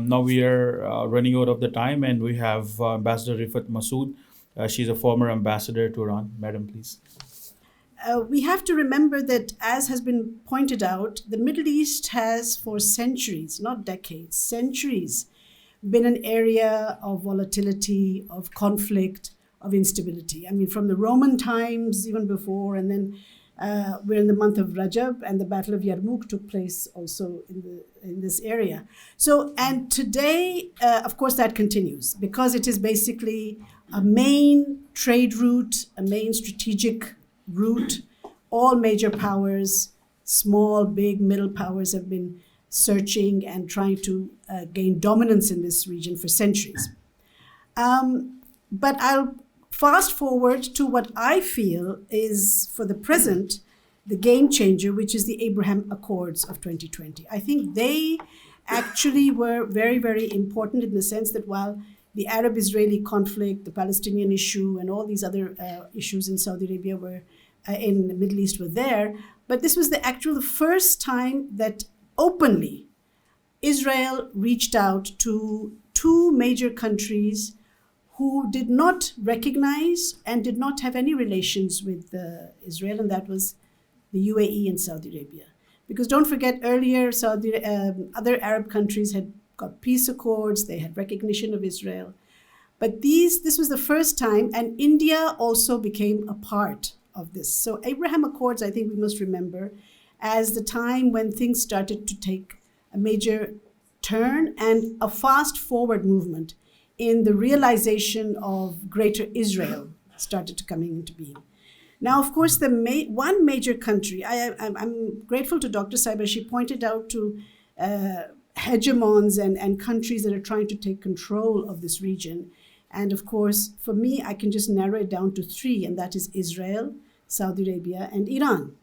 Now we are running out of the time, and we have Ambassador Riffat Masood. She's a former ambassador to Iran. Madam, please. We have to remember that, as has been pointed out, the Middle East has for centuries, not decades, centuries, been an area of volatility, of conflict, of instability. I mean, from the Roman times, even before, and then we're in the month of Rajab, and the Battle of Yarmouk took place also in this area. So, and today, of course, that continues because it is basically a main trade route, a main strategic route. All major powers, small, big, middle powers, have been searching and trying to gain dominance in this region for centuries. But I'll fast forward to what I feel is, for the present, the game changer, which is the Abraham Accords of 2020. I think they actually were very, very important in the sense that while the Arab-Israeli conflict, the Palestinian issue, and all these other issues in Saudi Arabia were in the Middle East were there, but this was the first time that openly Israel reached out to two major countries who did not recognize and did not have any relations with Israel, and that was the UAE and Saudi Arabia. Because don't forget, earlier other Arab countries had got peace accords, they had recognition of Israel. But this was the first time, and India also became a part of this. So Abraham Accords, I think we must remember, as the time when things started to take a major turn and a fast forward movement in the realization of greater Israel started to coming into being. Now, of course, one major country, I'm grateful to Dr. Saiba, she pointed out to hegemons and countries that are trying to take control of this region. And of course, for me, I can just narrow it down to three, and that is Israel, Saudi Arabia, and Iran.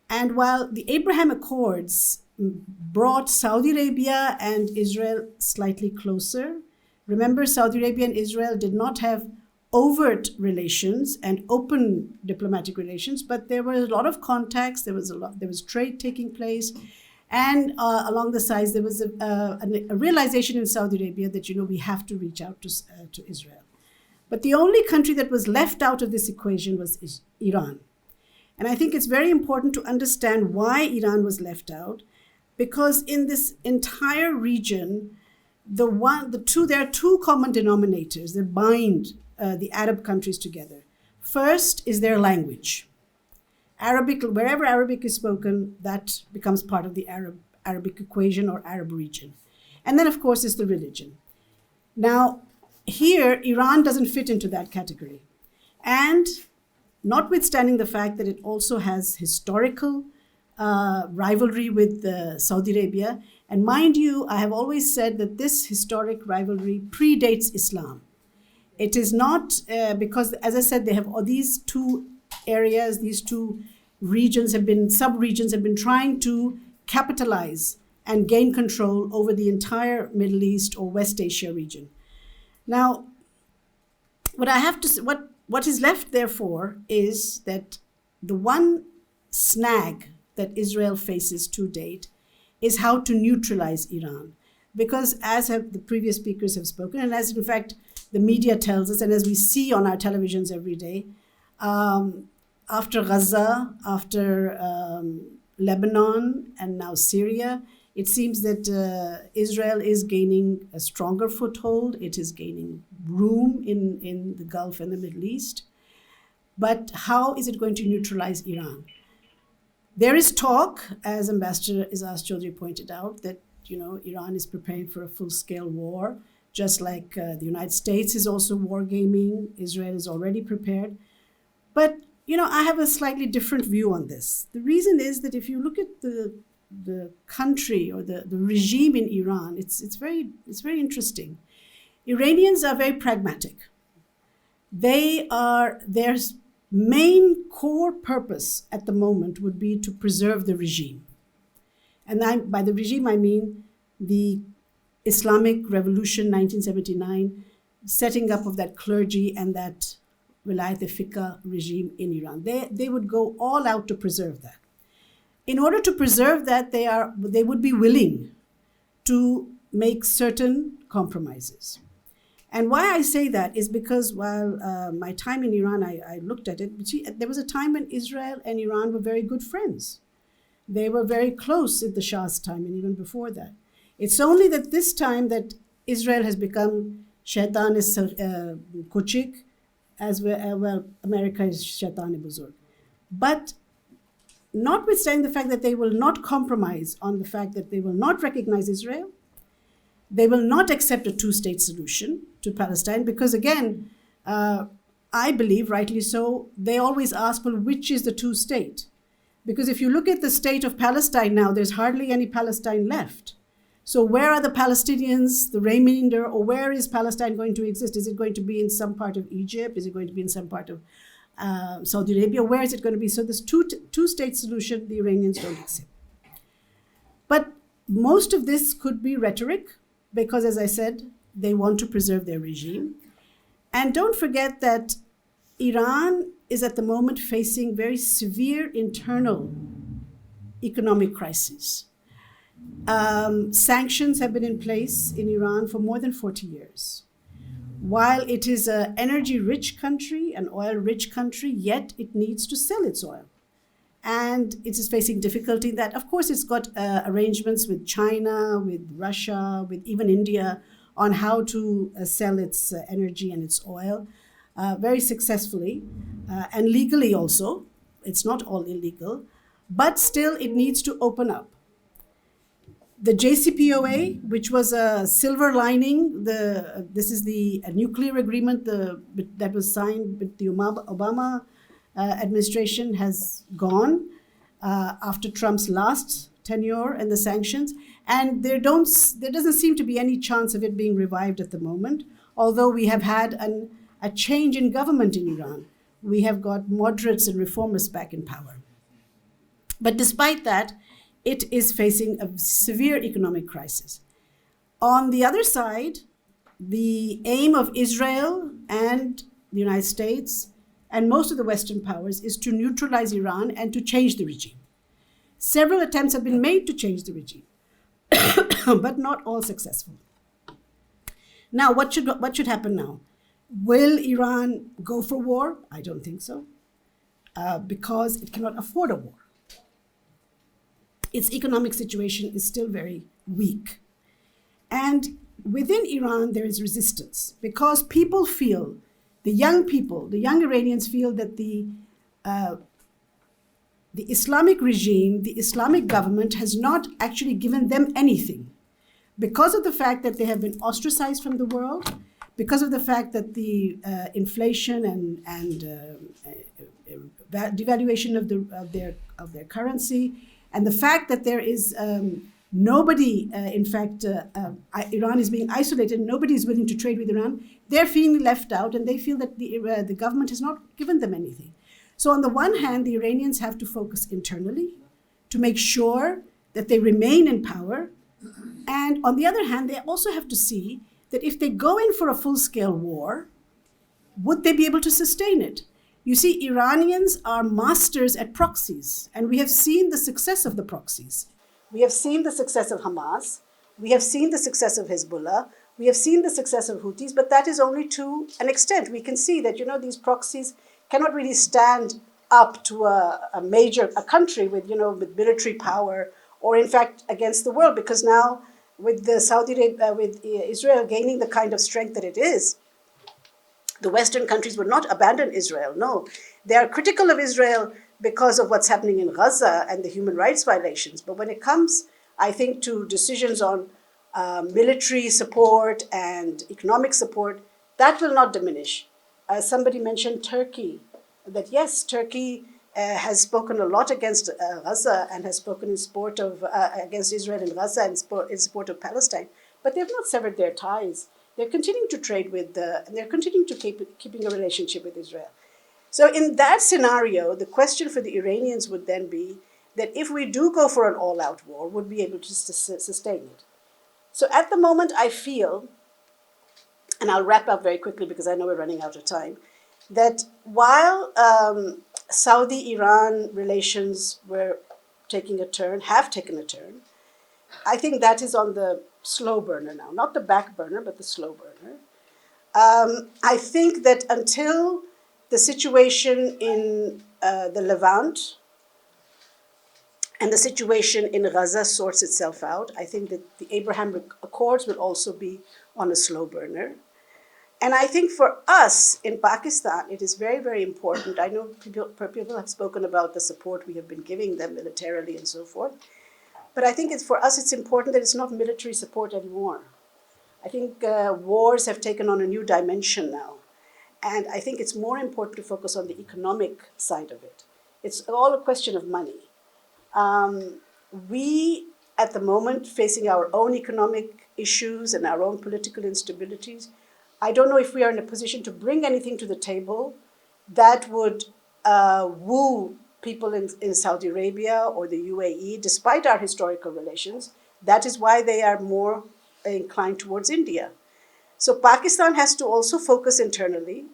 And while the Abraham Accords brought Saudi Arabia and Israel slightly closer, remember, Saudi Arabia and Israel did not have overt relations and open diplomatic relations, but there were a lot of contacts, there was trade taking place, and along the sides, there was a realization in Saudi Arabia that, we have to reach out to Israel. But the only country that was left out of this equation was Iran. And I think it's very important to understand why Iran was left out, because in this entire region, there are two common denominators that bind the Arab countries together. First is their language. Arabic, wherever Arabic is spoken, that becomes part of the Arabic equation or Arab region. And then, of course, is the religion. Now, here, Iran doesn't fit into that category. And notwithstanding the fact that it also has historical rivalry with Saudi Arabia, and mind you, I have always said that this historic rivalry predates Islam. It is not because, as I said, they have all these two areas, these two sub-regions have been trying to capitalize and gain control over the entire Middle East or West Asia region. Now, what is left, therefore, is that the one snag that Israel faces to date is how to neutralize Iran. Because as the previous speakers have spoken, and as in fact the media tells us, and as we see on our televisions every day, after Gaza, after Lebanon, and now Syria, it seems that Israel is gaining a stronger foothold. It is gaining room in the Gulf and the Middle East. But how is it going to neutralize Iran? There is talk, as Ambassador Izaz Chaudhry pointed out, that Iran is preparing for a full-scale war, just like the United States is also wargaming. Israel is already prepared. But I have a slightly different view on this. The reason is that if you look at the country or the regime in Iran, it's very interesting. Iranians are very pragmatic. Their main core purpose at the moment would be to preserve the regime. And by the regime, I mean the Islamic Revolution 1979, setting up of that clergy and that Wilayat-e-Fiqh regime in Iran. They would go all out to preserve that. In order to preserve that, they would be willing to make certain compromises. And why I say that is because while my time in Iran, I looked at it, but see, there was a time when Israel and Iran were very good friends. They were very close at the Shah's time and even before that. It's only that this time that Israel has become Shaitan is Kuchik, as well, America is Shaitan Buzurg. But notwithstanding the fact that they will not compromise on the fact that they will not recognize Israel, they will not accept a two-state solution to Palestine because, again, I believe, rightly so, they always ask, well, which is the two-state? Because if you look at the state of Palestine now, there's hardly any Palestine left. So where are the Palestinians, the remainder, or where is Palestine going to exist? Is it going to be in some part of Egypt? Is it going to be in some part of Saudi Arabia? Where is it going to be? So this two-state solution, the Iranians don't accept. But most of this could be rhetoric because, as I said, they want to preserve their regime. And don't forget that Iran is at the moment facing very severe internal economic crises. Sanctions have been in place in Iran for more than 40 years. While it is an energy-rich country, an oil-rich country, yet it needs to sell its oil. And it is facing difficulty in that. Of course, it's got arrangements with China, with Russia, with even India on how to sell its energy and its oil very successfully and legally also. It's not all illegal, but still it needs to open up. The JCPOA, which was a silver lining, this is the nuclear agreement that was signed with the Obama administration, has gone after Trump's last tenure and the sanctions. And there doesn't seem to be any chance of it being revived at the moment, although we have had a change in government in Iran. We have got moderates and reformists back in power. But despite that, it is facing a severe economic crisis. On the other side, the aim of Israel and the United States and most of the Western powers is to neutralize Iran and to change the regime. Several attempts have been made to change the regime, but not all successful. Now, what should happen now? Will Iran go for war? I don't think so, because it cannot afford a war. Its economic situation is still very weak. And within Iran, there is resistance because people feel, the young Iranians feel that the Islamic regime, the Islamic government has not actually given them anything because of the fact that they have been ostracized from the world, because of the fact that the inflation and devaluation of their currency, and the fact that there is nobody, Iran is being isolated, nobody is willing to trade with Iran, they're feeling left out and they feel that the government has not given them anything. So on the one hand, the Iranians have to focus internally to make sure that they remain in power. And on the other hand, they also have to see that if they go in for a full-scale war, would they be able to sustain it? You see, Iranians are masters at proxies, and we have seen the success of the proxies. We have seen the success of Hamas. We have seen the success of Hezbollah. We have seen the success of Houthis, but that is only to an extent. We can see that, these proxies cannot really stand up to a country with military power, or in fact against the world, because now with with Israel gaining the kind of strength that it is, the Western countries would not abandon Israel. No, they are critical of Israel because of what's happening in Gaza and the human rights violations. But when it comes, I think, to decisions on military support and economic support, that will not diminish. Somebody mentioned Turkey, that yes, Turkey has spoken a lot against Gaza and has spoken in support of against Israel in Gaza and in support of Palestine, but they've not severed their ties. They're continuing to trade with, and they're continuing to keeping a relationship with Israel. So in that scenario, the question for the Iranians would then be that if we do go for an all-out war, would we be able to sustain it? So at the moment, I feel, and I'll wrap up very quickly because I know we're running out of time, that while Saudi-Iran relations have taken a turn, I think that is on the slow burner now, not the back burner, but the slow burner. I think that until the situation in the Levant and the situation in Gaza sorts itself out, I think that the Abraham Accords will also be on a slow burner. And I think for us in Pakistan, it is very, very important. I know people have spoken about the support we have been giving them militarily and so forth. But I think for us, it's important that it's not military support anymore. I think wars have taken on a new dimension now. And I think it's more important to focus on the economic side of it. It's all a question of money. We, at the moment, facing our own economic issues and our own political instabilities, I don't know if we are in a position to bring anything to the table that would woo people in Saudi Arabia or the UAE, despite our historical relations. That is why they are more inclined towards India. So Pakistan has to also focus internally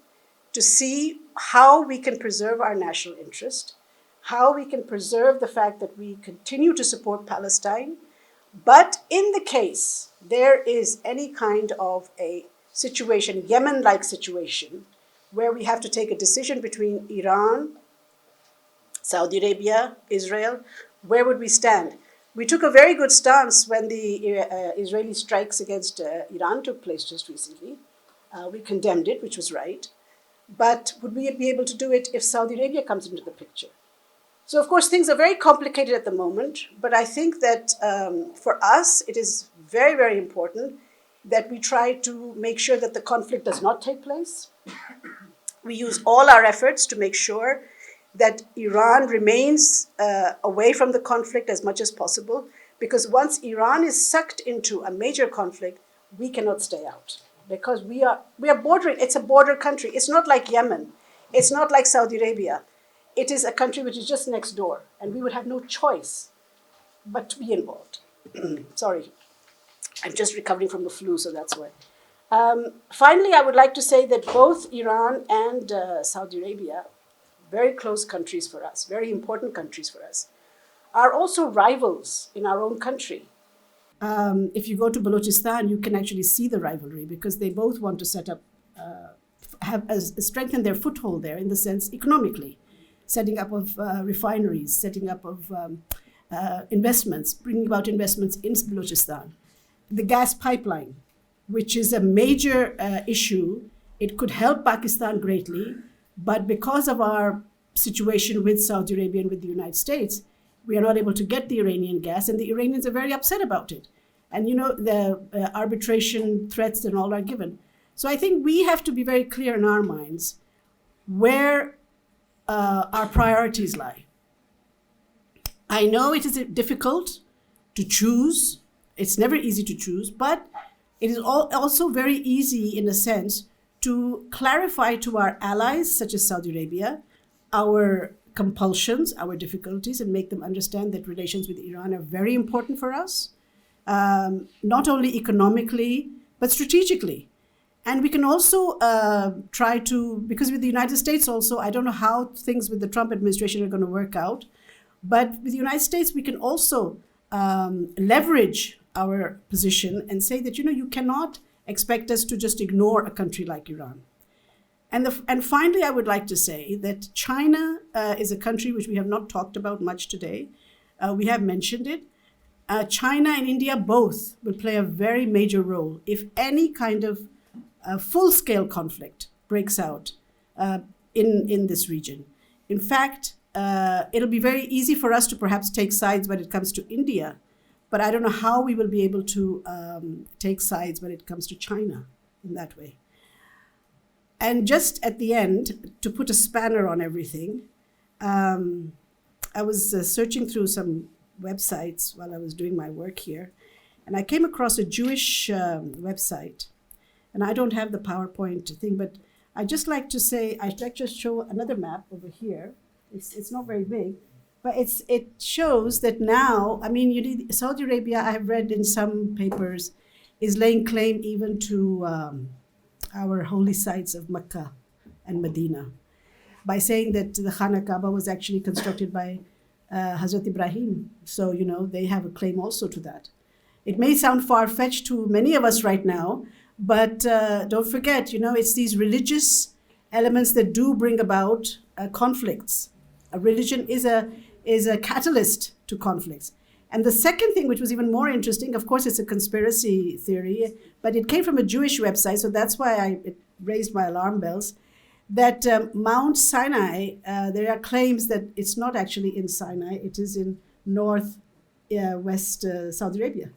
to see how we can preserve our national interest, how we can preserve the fact that we continue to support Palestine. But in the case there is any kind of a situation, Yemen-like situation, where we have to take a decision between Iran, Saudi Arabia, Israel, where would we stand? We took a very good stance when the Israeli strikes against Iran took place just recently. We condemned it, which was right. But would we be able to do it if Saudi Arabia comes into the picture? So, of course, things are very complicated at the moment, but I think that for us, it is very, very important that we try to make sure that the conflict does not take place. We use all our efforts to make sure that Iran remains away from the conflict as much as possible, because once Iran is sucked into a major conflict, we cannot stay out, because we are bordering. It's a border country. It's not like Yemen. It's not like Saudi Arabia. It is a country which is just next door, and we would have no choice but to be involved. Sorry, I'm just recovering from the flu, so that's why. Finally, I would like to say that both Iran and Saudi Arabia, very close countries for us, very important countries for us, are also rivals in our own country. If you go to Balochistan, you can actually see the rivalry, because they both want to set up, strengthen their foothold there in the sense economically, setting up of refineries, setting up of investments, bringing about investments in Balochistan. The gas pipeline, which is a major issue, it could help Pakistan greatly, but because of our situation with Saudi Arabia and with the United States, we are not able to get the Iranian gas, and the Iranians are very upset about it. And the arbitration threats and all are given. So I think we have to be very clear in our minds where our priorities lie. I know it is difficult to choose. It's never easy to choose, but it is also very easy in a sense to clarify to our allies, such as Saudi Arabia, our compulsions, our difficulties, and make them understand that relations with Iran are very important for us, not only economically, but strategically. And we can also try to, because with the United States also, I don't know how things with the Trump administration are going to work out, but with the United States, we can also leverage our position and say that, you cannot expect us to just ignore a country like Iran. And finally, I would like to say that China is a country which we have not talked about much today. We have mentioned it. China and India both will play a very major role if any kind of full-scale conflict breaks out in this region. In fact, it'll be very easy for us to perhaps take sides when it comes to India, but I don't know how we will be able to take sides when it comes to China in that way. And just at the end, to put a spanner on everything, I was searching through some websites while I was doing my work here, and I came across a Jewish website. And I don't have the PowerPoint thing, but I just like to say, I'd like to show another map over here. It's not very big, but it shows that now, Saudi Arabia, I have read in some papers, is laying claim even to our holy sites of Mecca and Medina by saying that the Khana Kaaba was actually constructed by Hazrat Ibrahim. So, they have a claim also to that. It may sound far-fetched to many of us right now, but don't forget, it's these religious elements that do bring about conflicts. A religion is a catalyst to conflicts. And the second thing, which was even more interesting, of course, it's a conspiracy theory, but it came from a Jewish website, so that's why it raised my alarm bells, that Mount Sinai, there are claims that it's not actually in Sinai, it is in northwest Saudi Arabia.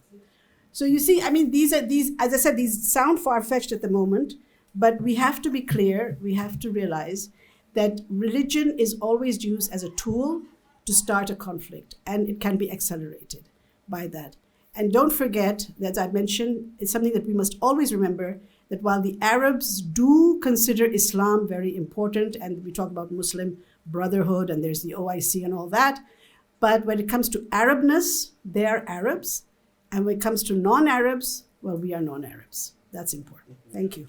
So you see, I mean, these, as I said, these sound far-fetched at the moment, but we have to be clear, we have to realize that religion is always used as a tool to start a conflict, and it can be accelerated by that. And don't forget, as I mentioned, it's something that we must always remember, that while the Arabs do consider Islam very important, and we talk about Muslim Brotherhood, and there's the OIC and all that, but when it comes to Arabness, they are Arabs, and when it comes to non-Arabs, well, we are non-Arabs. That's important. Thank you.